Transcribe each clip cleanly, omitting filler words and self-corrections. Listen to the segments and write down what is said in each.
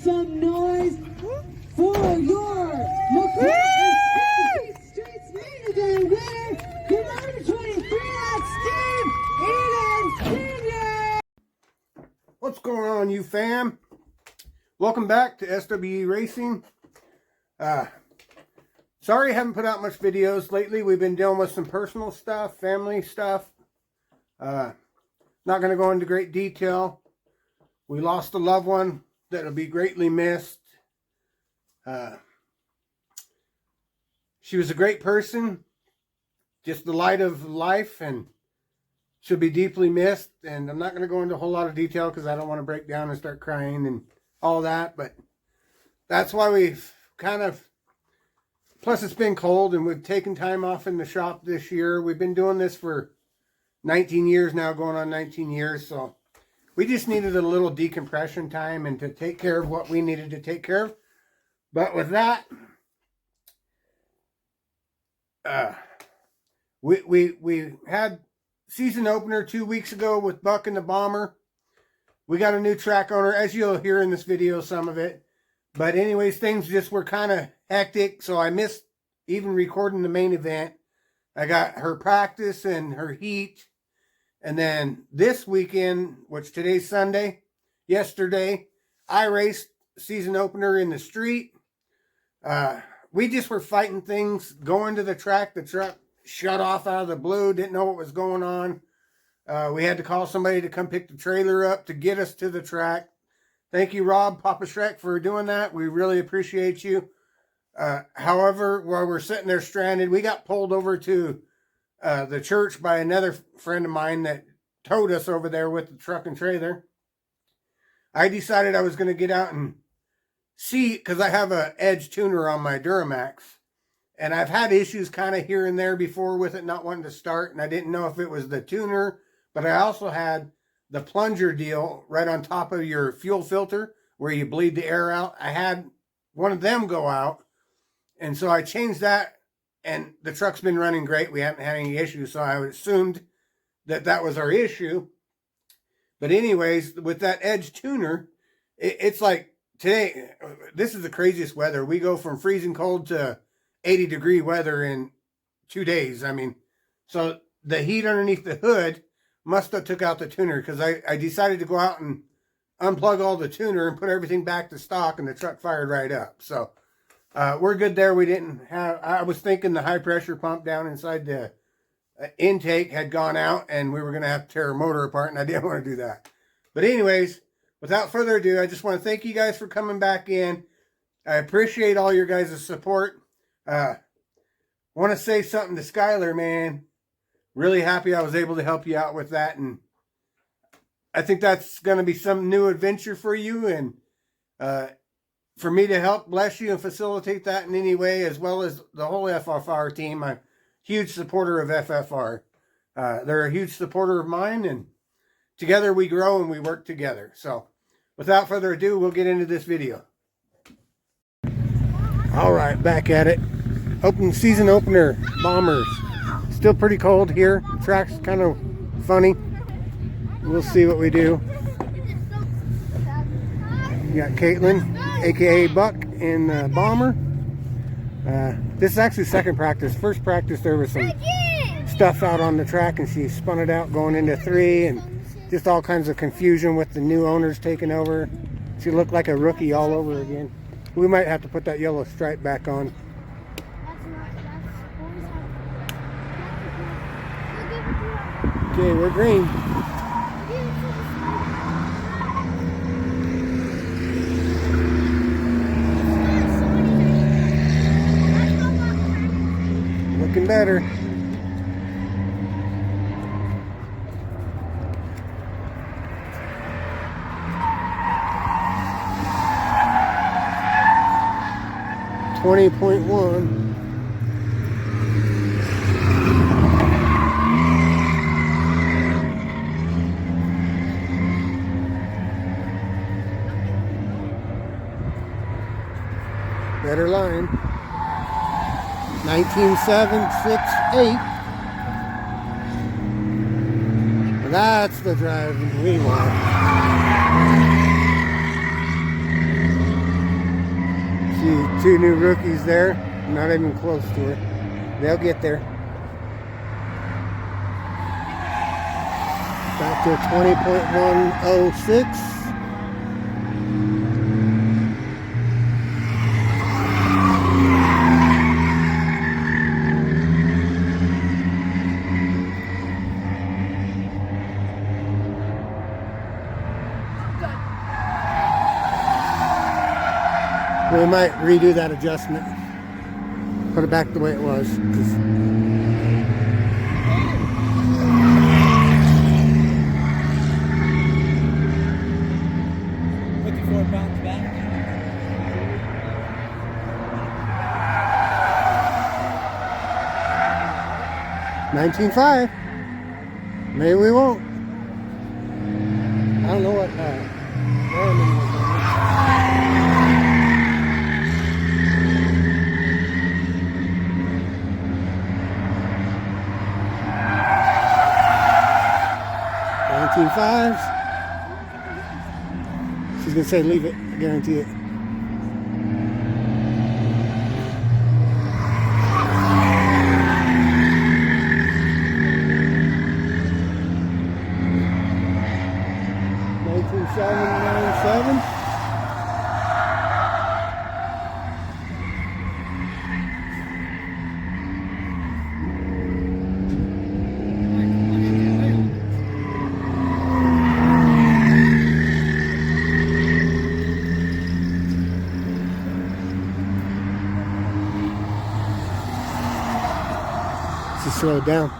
some noise for your McCarthy Streets main event winner, your number 23, that's Steve Edens Jr. What's going on, you fam? Welcome back to S.W.E Racing. Sorry I haven't put out much videos lately. We've been dealing with some personal stuff, family stuff. Not going to go into great detail. We lost a loved one that will be greatly missed. She was a great person, just the light of life, and she'll be deeply missed. And I'm not going to go into a whole lot of detail because I don't want to break down and start crying and all that. But that's why we've kind of, plus it's been cold and we've taken time off in the shop this year. We've been doing this for 19 years now, going on 19 years. So we just needed a little decompression time and to take care of what we needed to take care of. But with that, we had season opener 2 weeks ago with Buck and the Bomber. We got a new track owner, as you'll hear in this video, some of it. But anyways, things just were kind of hectic, so I missed even recording the main event. I got her practice and her heat. And then this weekend, which today's Sunday, yesterday, I raced season opener in the street. We just were fighting things, going to the track. The truck shut off out of the blue, didn't know what was going on. We had to call somebody to come pick the trailer up to get us to the track. Thank you, Rob, Papa Shrek, for doing that. We really appreciate you. However, while we're sitting there stranded, we got pulled over to the church by another friend of mine that towed us over there with the truck and trailer. I decided I was going to get out and see, because I have a edge tuner on my Duramax, and I've had issues kind of here and there before with it not wanting to start, and I didn't know if it was the tuner, but I also had the plunger deal right on top of your fuel filter where you bleed the air out. I had one of them go out, and so I changed that. And the truck's been running great. We haven't had any issues, so I assumed that that was our issue. But anyways, with that edge tuner, it's like today, this is the craziest weather. We go from freezing cold to 80-degree weather in 2 days. I mean, so the heat underneath the hood must have took out the tuner, because I decided to go out and unplug all the tuner and put everything back to stock, and the truck fired right up. So we're good there. We didn't have, I was thinking the high pressure pump down inside the intake had gone out and we were going to have to tear a motor apart, and I didn't want to do that. But anyways, without further ado, I just want to thank you guys for coming back in. I appreciate all your guys' support. Want to say something to Skylar, man. Really happy I was able to help you out with that. And I think that's going to be some new adventure for you. And, for me to help bless you and facilitate that in any way, as well as the whole FFR team. I'm a huge supporter of FFR. They're a huge supporter of mine, and together we grow and we work together. So without further ado, we'll get into this video. All right, back at it. Season opener, Bombers. Still pretty cold here. The track's kind of funny. We'll see what we do. You got Caitlin, aka Buck, and Bomber. This is actually second practice. First practice there was some stuff out on the track and she spun it out going into 3, and just all kinds of confusion with the new owners taking over. She looked like a rookie all over again. We might have to put that yellow stripe back on. Okay, we're green. Looking better. .1. Better line. 19.768. That's the driving we want. See, two new rookies there. Not even close to her. They'll get there. Back to 20.106. We might redo that adjustment. Put it back the way it was. 54 pounds back. 19.5. Maybe we won't. I don't know what. Norman was on. 19.5s. She's gonna say leave it. I guarantee it. Just slow it down.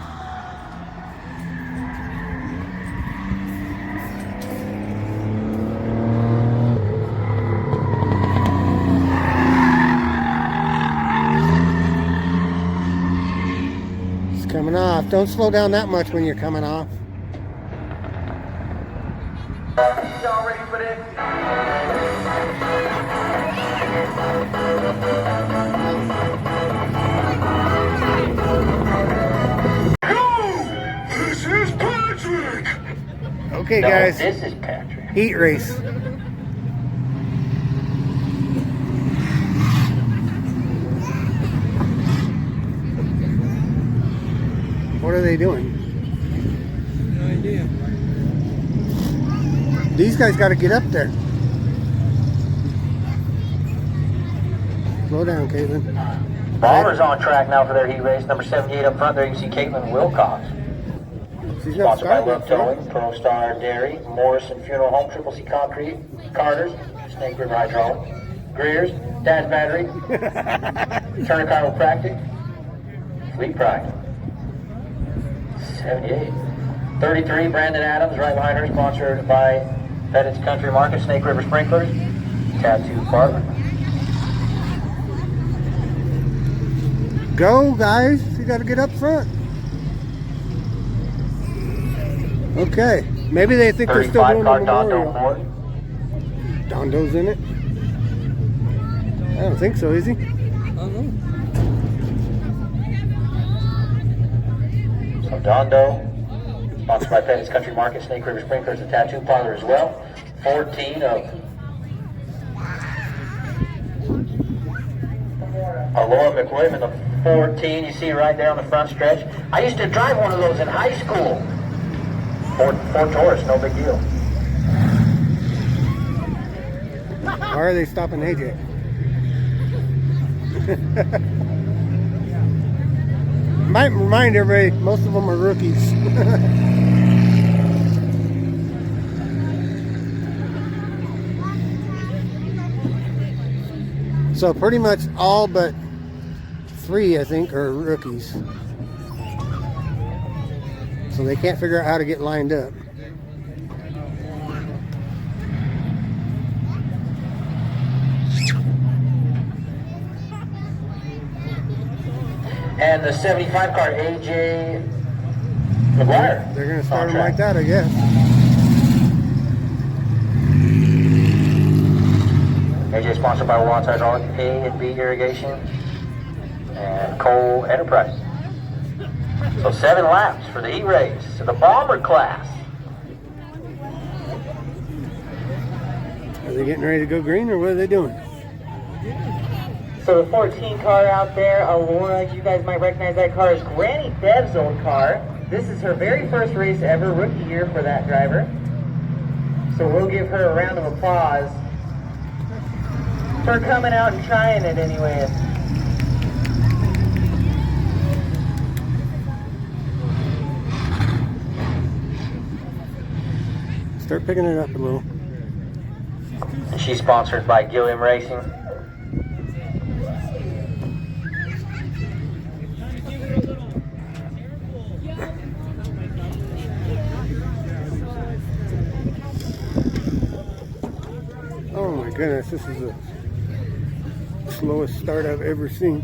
It's coming off. Don't slow down that much when you're coming off. Y'all ready for this? This is Patrick! Okay, No, guys. this is Patrick. Heat race. What are they doing? No idea. These guys got to get up there. Slow down, Caitlin. Bomber's on track now for their heat race. Number 78 up front there, you can see Caitlin Wilcox. She's not Sponsored by starting Love up front. Towing, Pro Star Dairy, Morrison Funeral Home, Triple C Concrete, Carter's, Snake River Hydraulic, Greer's, Dad's Battery, Turner Chiropractic, Fleet Pride. 78. 33, Brandon Adams, right behind her, sponsored by Pettit's Country Market, Snake River Sprinklers, Tattoo Parlor. Go, guys. You got to get up front. Okay. Maybe they think they're still 35 doing car the Dondo memorial. Ford. Dondo's in it? I don't think so, is he? I don't know. So Dondo, sponsored by Pettit's Country Market, Snake River Sprinklers, and Tattoo Parlor as well. 14 of Laura McWilliam in the 14. You see right there on the front stretch. I used to drive one of those in high school. Ford Taurus, no big deal. Why are they stopping AJ? Might remind everybody, most of them are rookies. So pretty much all but 3, I think, are rookies. So they can't figure out how to get lined up. And the 75 car, AJ McGuire. They're going to start them like that, I guess. AJ sponsored by Watts Hydraulic, A&B Irrigation, and Cole Enterprise. So 7 laps for the heat race to the bomber class. Are they getting ready to go green, or what are they doing? So the 14 car out there, Alora, you guys might recognize that car as Granny Deb's old car. This is her very first race ever, rookie year for that driver. So we'll give her a round of applause for coming out and trying it anyway. Start picking it up a little. She's sponsored by Gilliam Racing. Oh my goodness, this is the slowest start I've ever seen.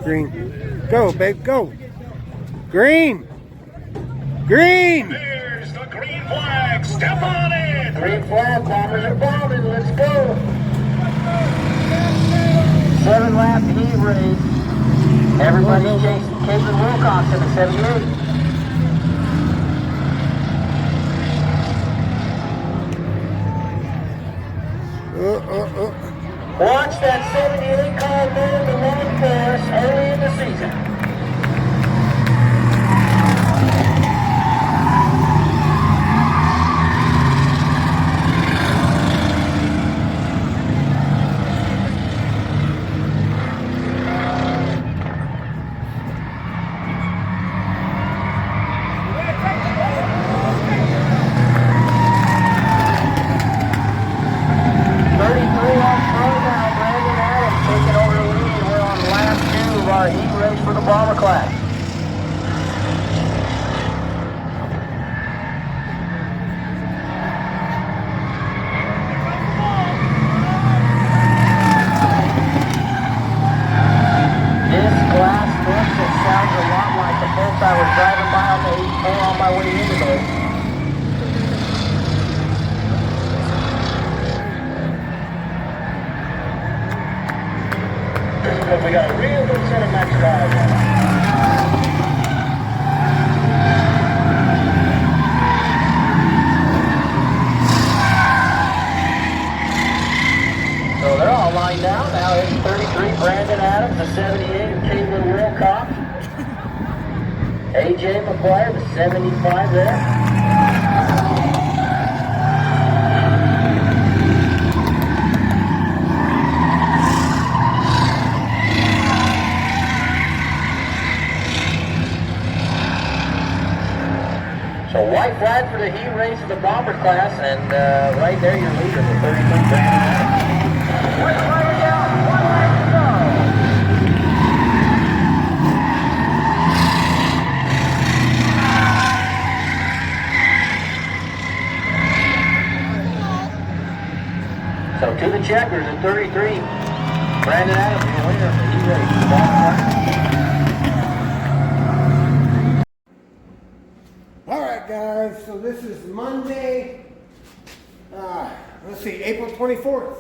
Green. Go, babe, go. Green. Green. There's the green flag. Step on it. Green flag, bombers are bombing. Let's go. 7-lap heat race. Everybody's chasing Caitlin Wilcox in the 78. Watch that 78 car move the long course early in the season. For the bomber class. This glass fence sounds a lot like the fence I was driving by on the 84 on my way in today. We got a real good set of match cars. So they're all lined out. Now it's 33, Brandon Adams, the 78, Caitlin Wilcox. AJ McGuire, the 75 there. So white flag for the heat race of the bomber class, and right there your leader, the 33 Brandon Adams. White flag down, 1 lap to go. So to the checkers at 33, Brandon Adams, the winner of the heat race of the bomber class. Guys, so this is Monday, let's see, April 24th.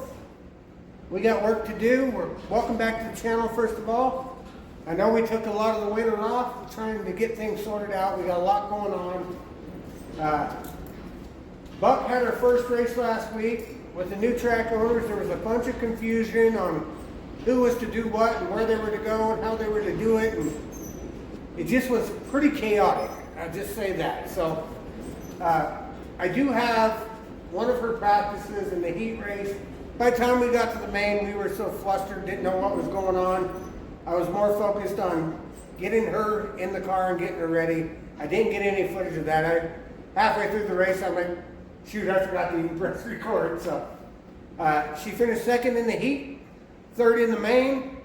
We got work to do. Welcome back to the channel, first of all. I know we took a lot of the winter off, trying to get things sorted out. We got a lot going on. Buck had her first race last week with the new track owners. There was a bunch of confusion on who was to do what and where they were to go and how they were to do it. And it just was pretty chaotic. I'll just say that. So I do have one of her practices in the heat race. By the time we got to the main, we were so flustered, didn't know what was going on. I was more focused on getting her in the car and getting her ready. I didn't get any footage of that. Halfway through the race, I'm like, shoot, I forgot to even press record. So she finished second in the heat, third in the main.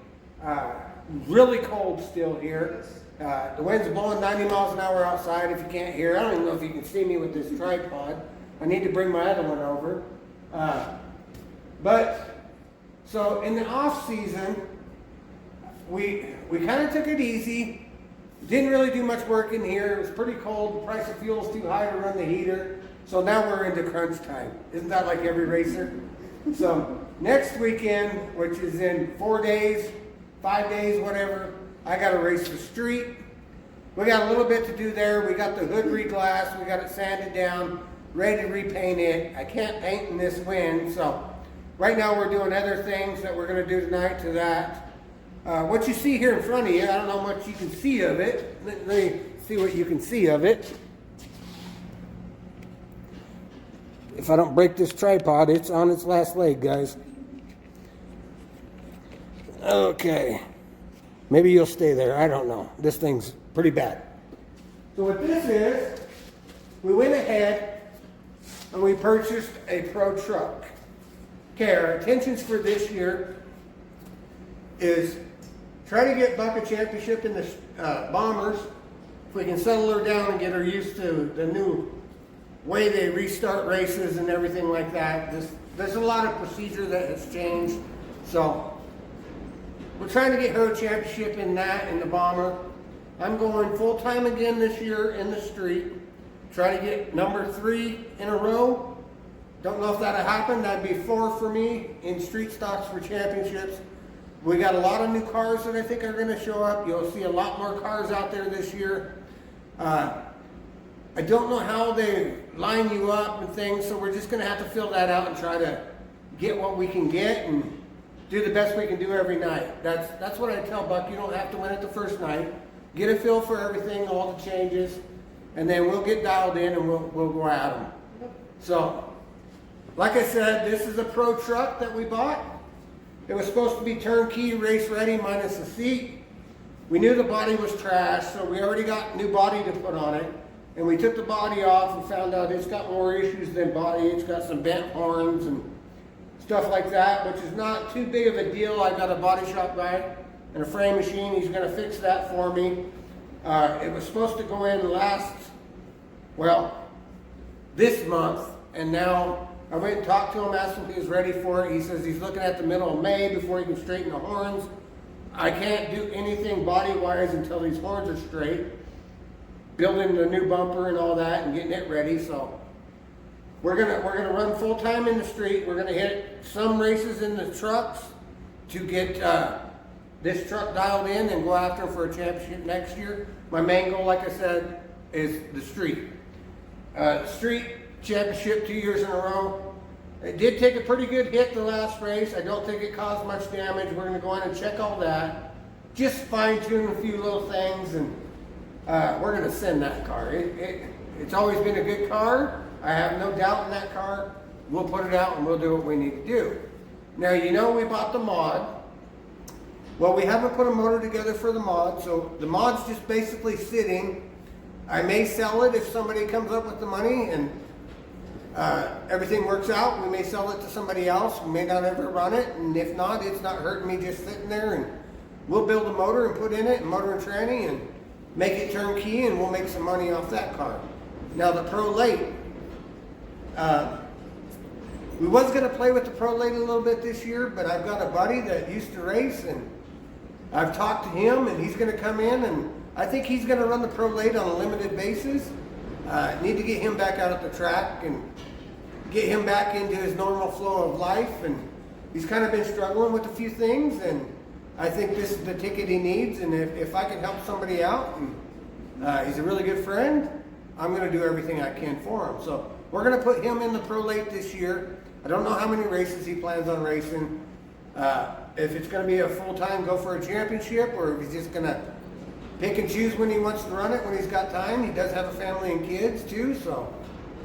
Really cold still here. The wind's blowing 90 miles an hour outside if you can't hear. I don't even know if you can see me with this tripod. I need to bring my other one over. So in the off season, we kind of took it easy. Didn't really do much work in here. It was pretty cold. The price of fuel's too high to run the heater. So now we're into crunch time. Isn't that like every racer? So next weekend, which is in 4 days, 5 days, whatever, I got to race the street. We got a little bit to do there. We got the hood re-glassed. We got it sanded down, ready to repaint it. I can't paint in this wind, so right now we're doing other things that we're going to do tonight to that. What you see here in front of you, I don't know how much you can see of it. Let me see what you can see of it. If I don't break this tripod, it's on its last leg, guys. Okay. Maybe you'll stay there. I don't know. This thing's pretty bad. So what this is, we went ahead and we purchased a pro truck. Okay, our intentions for this year is try to get Buck a championship in the Bombers. If we can settle her down and get her used to the new way they restart races and everything like that. There's a lot of procedure that has changed. So we're trying to get her a championship in that, in the Bomber. I'm going full-time again this year in the street. Try to get number 3 in a row. Don't know if that'll happen. That'd be 4 for me in street stocks for championships. We got a lot of new cars that I think are going to show up. You'll see a lot more cars out there this year. I don't know how they line you up and things, so we're just going to have to fill that out and try to get what we can get and do the best we can do every night. That's what I tell Buck. You don't have to win it the first night. Get a feel for everything, all the changes, and then we'll get dialed in and we'll go at them. So, like I said, this is a pro truck that we bought. It was supposed to be turnkey, race ready, minus the seat. We knew the body was trash, so we already got new body to put on it. And we took the body off and found out it's got more issues than body. It's got some bent horns and stuff like that, which is not too big of a deal. I got a body shop guy and a frame machine. He's going to fix that for me. It was supposed to go in this month, and now I went and talked to him, asked him if he was ready for it. He says he's looking at the middle of May before he can straighten the horns. I can't do anything body-wise until these horns are straight. Building the new bumper and all that and getting it ready. So we're gonna run full time in the street. We're gonna hit some races in the trucks to get this truck dialed in and go after for a championship next year. My main goal, like I said, is the street. Street championship 2 years in a row. It did take a pretty good hit the last race. I don't think it caused much damage. We're gonna go in and check all that. Just fine tune a few little things, and we're going to send that car. It's always been a good car. I have no doubt in that car. We'll put it out and we'll do what we need to do. Now, you know we bought the mod. Well, we haven't put a motor together for the mod, so the mod's just basically sitting. I may sell it if somebody comes up with the money and everything works out. We may sell it to somebody else. We may not ever run it, and if not, it's not hurting me just sitting there, and we'll build a motor and put in it, and motor and tranny, and make it turnkey, and we'll make some money off that car. Now the Pro Late, we was going to play with the Pro Late a little bit this year, but I've got a buddy that used to race, and I've talked to him, and he's going to come in, and I think he's going to run the Pro Late on a limited basis. Need to get him back out at the track and get him back into his normal flow of life, and he's kind of been struggling with a few things, and I think this is the ticket he needs, and if I can help somebody out, and he's a really good friend, I'm going to do everything I can for him. So we're going to put him in the Pro Late this year. I don't know how many races he plans on racing. If it's going to be a full-time go for a championship, or if he's just going to pick and choose when he wants to run it when he's got time. He does have a family and kids too, so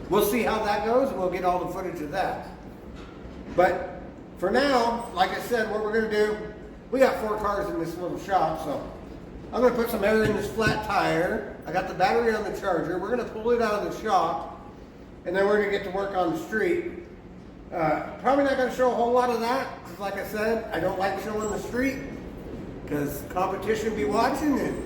we'll see how that goes, and we'll get all the footage of that. But for now, like I said, what we're going to do, we got 4 cars in this little shop, so I'm going to put some air in this flat tire. I got the battery on the charger. We're going to pull it out of the shop, and then we're going to get to work on the street. Probably not going to show a whole lot of that, because like I said, I don't like showing the street, because competition be watching, and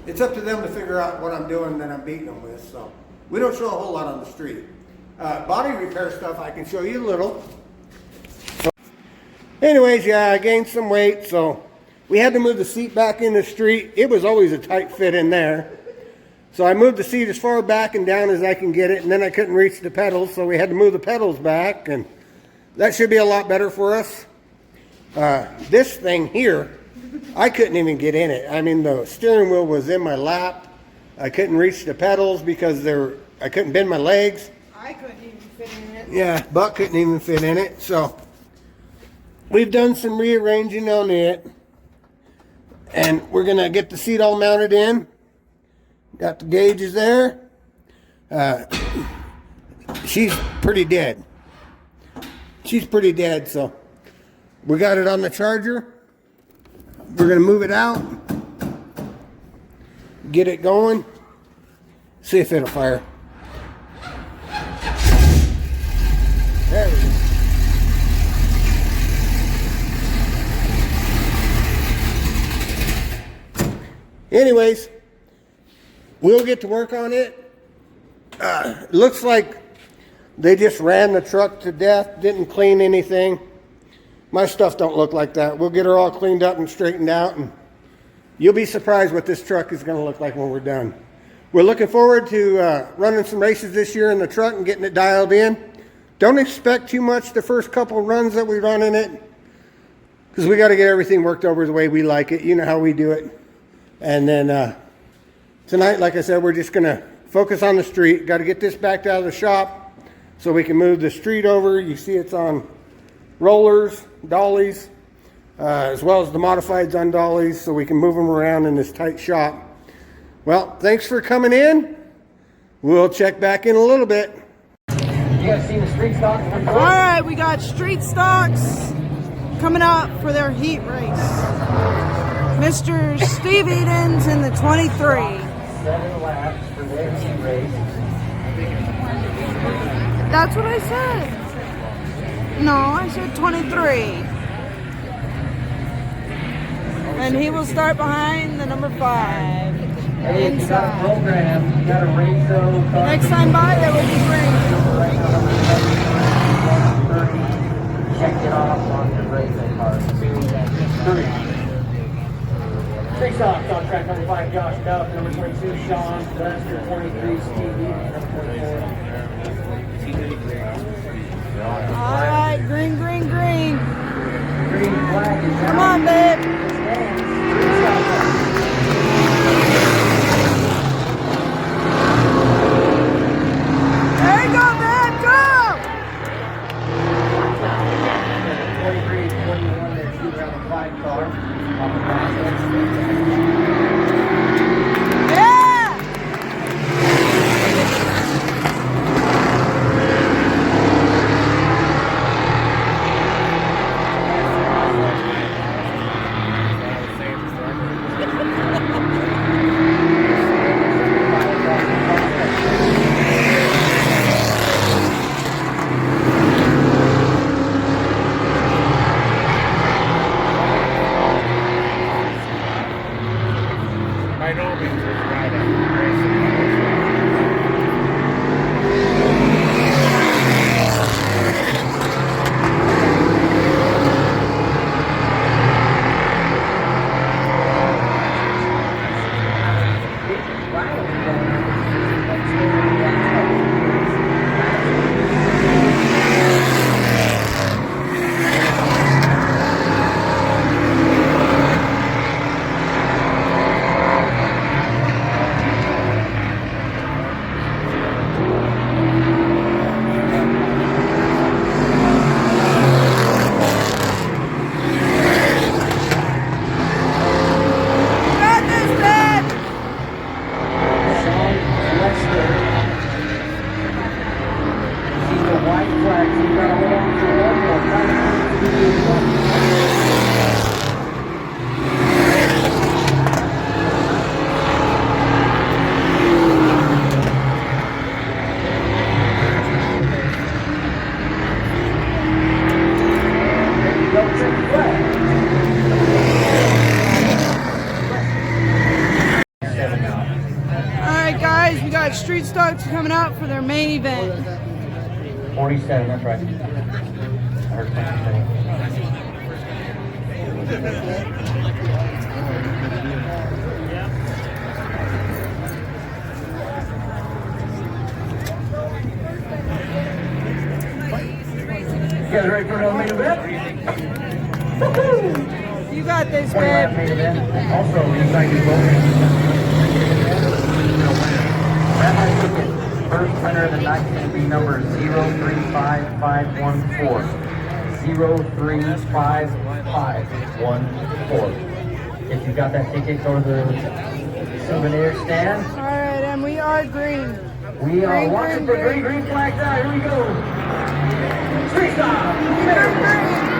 it's up to them to figure out what I'm doing that I'm beating them with, so we don't show a whole lot on the street. Body repair stuff, I can show you a little. Anyways, yeah, I gained some weight, so we had to move the seat back in the street. It was always a tight fit in there. So I moved the seat as far back and down as I can get it, and then I couldn't reach the pedals, so we had to move the pedals back, and that should be a lot better for us. This thing here, I couldn't even get in it. I mean, the steering wheel was in my lap. I couldn't reach the pedals because I couldn't bend my legs. I couldn't even fit in it. Yeah, Buck couldn't even fit in it, so we've done some rearranging on it. And we're going to get the seat all mounted in. Got the gauges there. She's pretty dead. She's pretty dead, so we got it on the charger. We're going to move it out. Get it going. See if it'll fire. There we go. Anyways, we'll get to work on it. Looks like they just ran the truck to death, didn't clean anything. My stuff don't look like that. We'll get her all cleaned up and straightened out, and you'll be surprised what this truck is going to look like when we're done. We're looking forward to running some races this year in the truck and getting it dialed in. Don't expect too much the first couple runs that we run in it, because we got to get everything worked over the way we like it. You know how we do it. And then tonight, like I said, we're just going to focus on the street. Got to get this backed out of the shop so we can move the street over. You see it's on rollers, dollies, as well as the modifieds on dollies, so we can move them around in this tight shop. Well, thanks for coming in. We'll check back in a little bit. You guys see the street stocks? All right, we got street stocks coming up for their heat race. Mr. Steve Eden's in the 23. 7 laps for their heat race. That's what I said. No, I said 23. And he will start behind the number 5. Hey, if you got a Inside. program, you got a race zone. Next time by, there will be green. Check it off on your racing car. 2, 3. Street stocks on track number 5, Josh Duff, number 22, Sean Lester, 23, Stevie, number 24. All right, green, green, green. Green flag is Come on, babe. There you go, babe. Go! 23, 21, they're shooting around the 5 car. On the process. Yeah! By no means is right after racing. Got this, babe! Sean Lester. See the white flag. So you gotta hold on to one more. There you go, trick flag. 7 now. All right, guys, we got street stocks coming out for their main event. 47, that's right. I heard 27. You guys ready for another main event? You got this, 20 lap babe. main event. Also, inside the boat. Rabbi Ticket, first winner of the night is going to be number 035514. 035514. If you've got that ticket, go to the souvenir stand. All right, and we are green. We are Green, watching green, for green flags out. Here we go. Street stop. Green.